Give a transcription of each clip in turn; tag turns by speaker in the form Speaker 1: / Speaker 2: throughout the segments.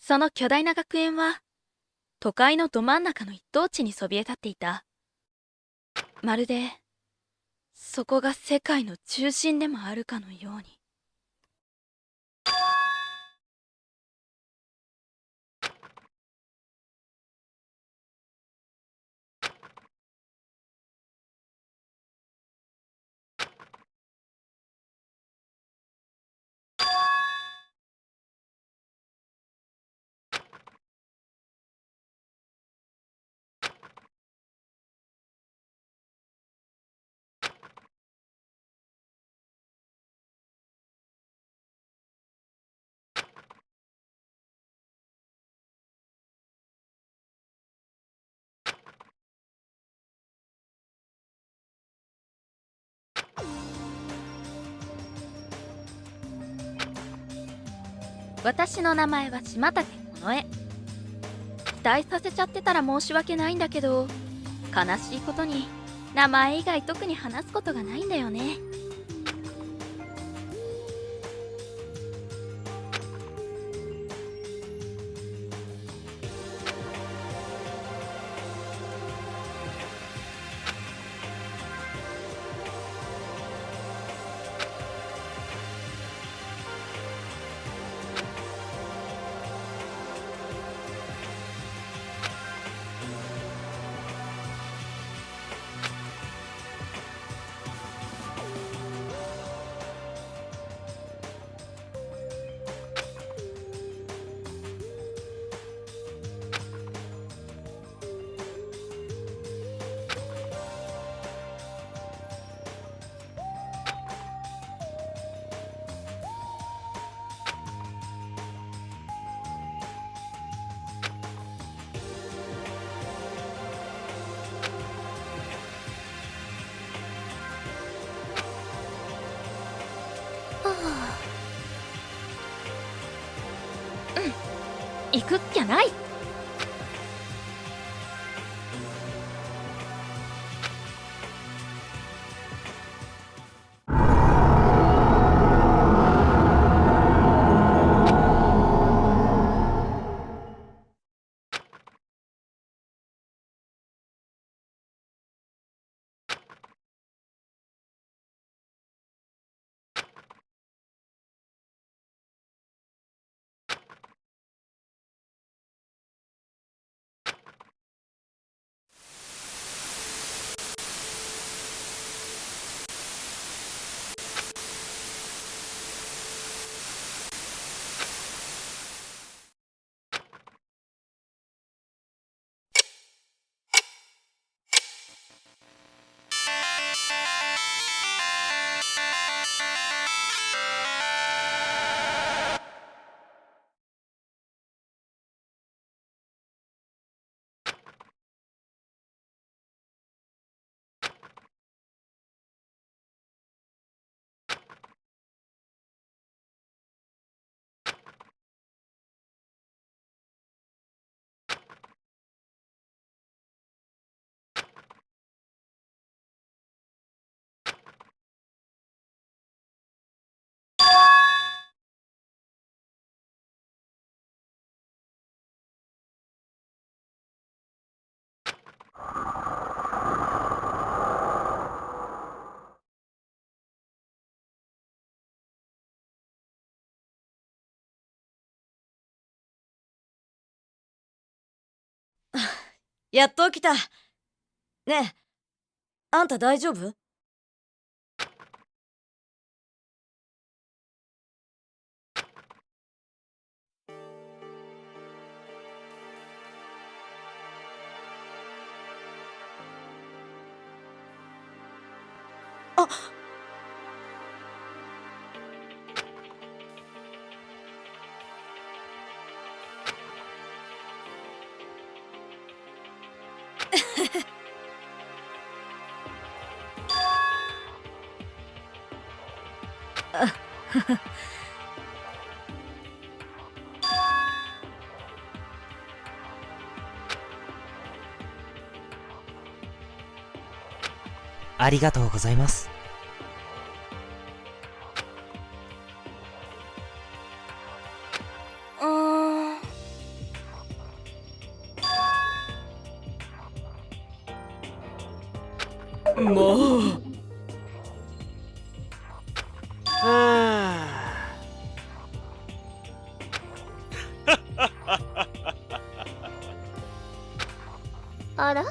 Speaker 1: その巨大な学園は、都会のど真ん中の一等地にそびえ立っていた。まるで、そこが世界の中心でもあるかのように。私の名前は島竹このえ。期待させちゃってたら申し訳ないんだけど、悲しいことに名前以外特に話すことがないんだよね。行くっきゃない。
Speaker 2: やっと起きた。ねえ、あんた大丈夫？あ、
Speaker 3: ありがとうございます。
Speaker 1: うーん
Speaker 4: もう。
Speaker 1: あら？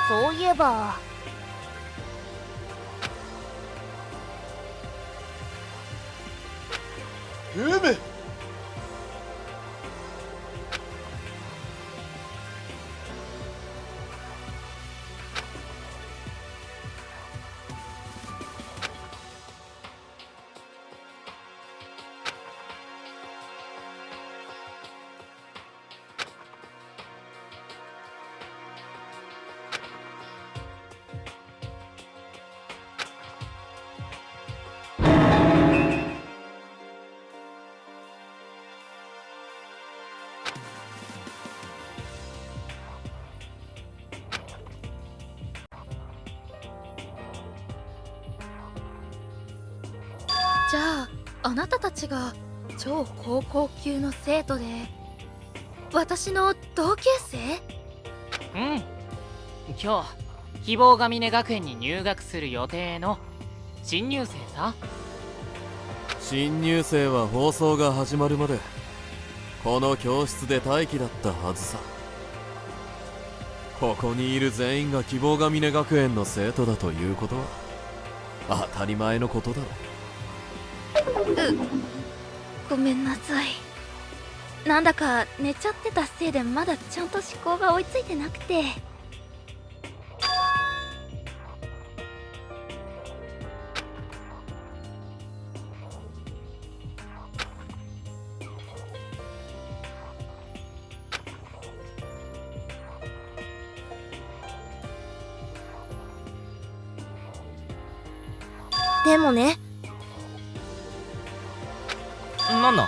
Speaker 1: そういえば。じゃあ、あなたたちが超高校級の生徒で私の同級生？
Speaker 5: うん。今日希望が峰学園に入学する予定の新入生さ。
Speaker 4: 新入生は放送が始まるまでこの教室で待機だったはずさ。ここにいる全員が希望が峰学園の生徒だということは当たり前のことだろ。
Speaker 1: ごめんなさい。なんだか寝ちゃってたせいでまだちゃんと思考が追いついてなくて。でもね。
Speaker 5: なんだ？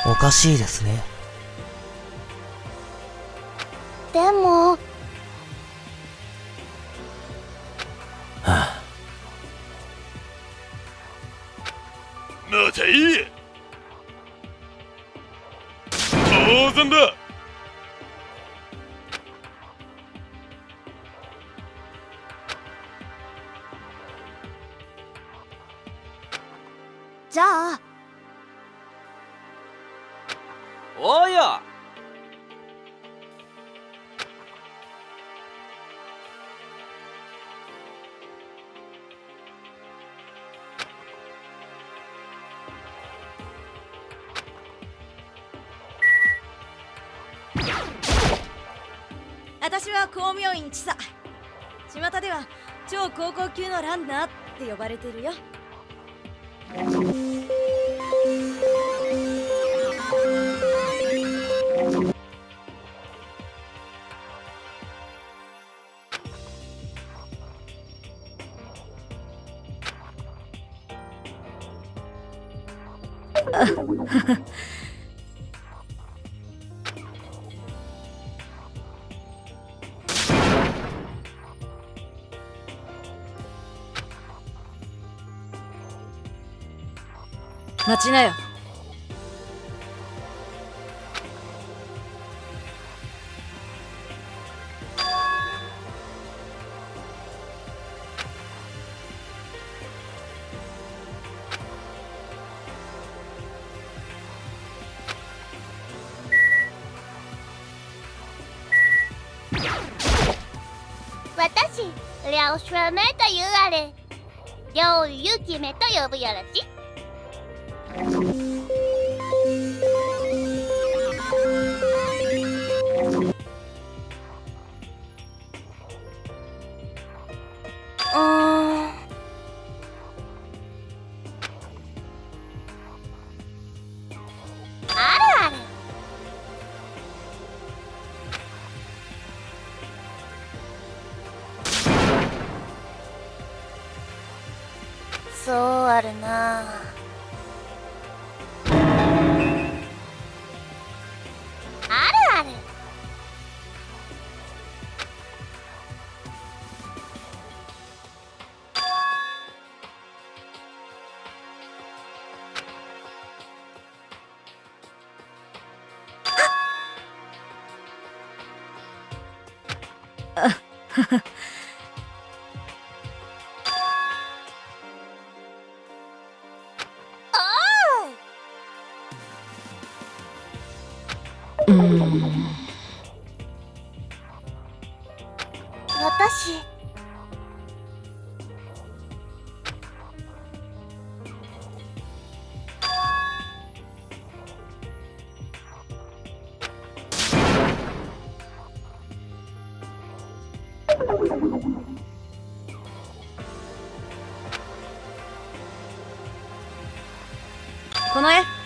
Speaker 3: おかしいですね。
Speaker 1: でも。
Speaker 6: またいい。当然だ。
Speaker 1: じゃあ。
Speaker 7: おうよ。
Speaker 2: 私は光明院千佐。巷では超高校級のランナーって呼ばれてるよ。待ちなよ。
Speaker 1: 私、略
Speaker 8: やをしゅめと言われ、ようゆきめと呼ぶよろし。あるある。そうあるな。あるある。私
Speaker 2: この絵